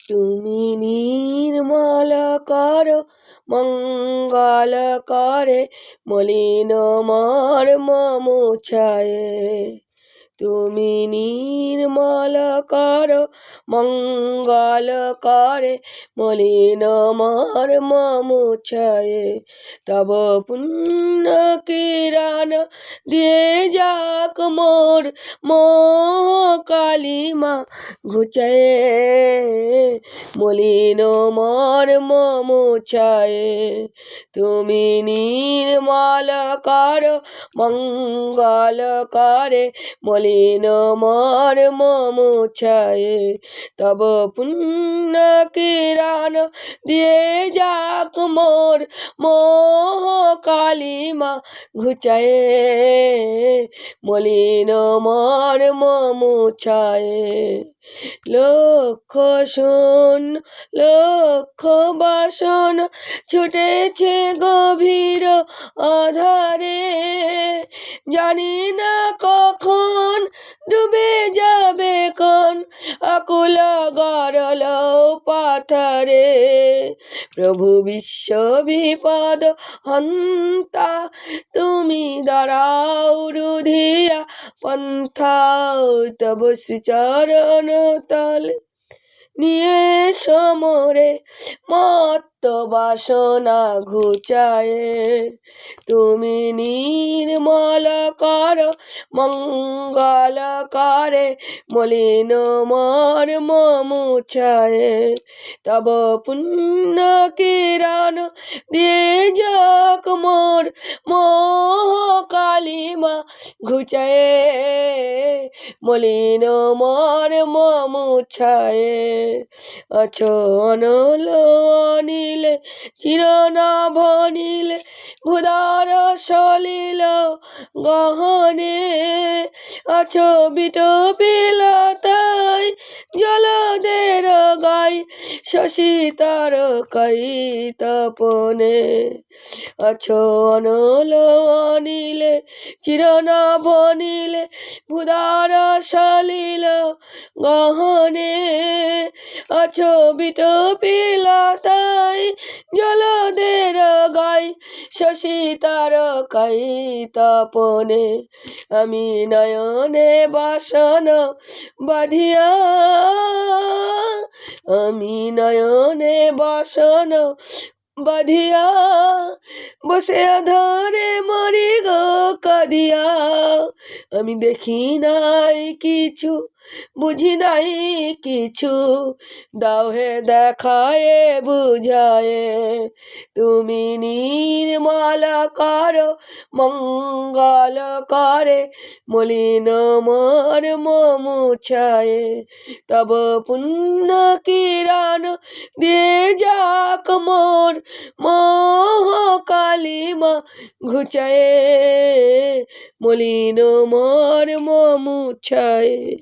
তুমি নির্মল করো মঙ্গল করে মলিন মর্ম মুছায়ে। তুমি নির্মল করো মঙ্গল করে মলিন মর্ম মুছায়ে। তব পুণ্য কিরণ দিয়ে যাক মোর মোহ কালিমা ঘুচায়ে। মলিন মর্ম মুছায়ে। তুমি নির্মল করো মঙ্গল করে মলিন মর্ম মুছায়ে। তব পুণ্য কিরণ দিয়ে যাক মোর মোহ কালিমা ঘুচায়ে। মলিন মর্ম মুছায়ে। লক্ষ শূন্য লক্ষ বাসন ছুটেছে গভীর আধারে। জানি না কখন ডুবে যাবে কোন আকুল গরল পাথরে। প্রভু বিশ্ব বিপদ হন্তা তুমি দাঁড়াও রুধিয়া পন্থা। তব শ্রীচরণ তলে নিয়ে সমরে মত্ত বাসনা ঘুচায়ে। তুমি নির্মল করো মঙ্গল করে মলিন মর্ম মুছায়ে। তব পুণ্য কিরণ দিয়ে যাক মোর মোহ কালিমা ঘুচায়ে। মলিন মর্ম মুছায়ে। আছো অনল অনিলে চিরনভ নীলে ভূধর সলিল গহনে। আছো বিটপিলতায় জলদের গাই শশী তারকাই তপনে। আছো অনল অনিলে চিরনভ নীলে ভূধর সলিল গহনে। আছো বিটপিলতায় জলদের গাই শশী তারকাই তপনে। আমি নয়নে বাসন বাঁধিয়া আমি নয়নে বাসন বাঁধিয়া বসে আধারে মরি গো কাঁদিয়া। আমি দেখি নাই কিছু বুঝি নাই কিছু দাও হে দেখায়ে বুঝায়ে। তুমি নির্মল করো মঙ্গল করে মলিন মর্ম মুছায়ে। তব পুণ্য কিরণ দিয়ে যাক মোর মোহ কালিমা ঘুচায়ে। মলিন মর্ম মুছায়ে।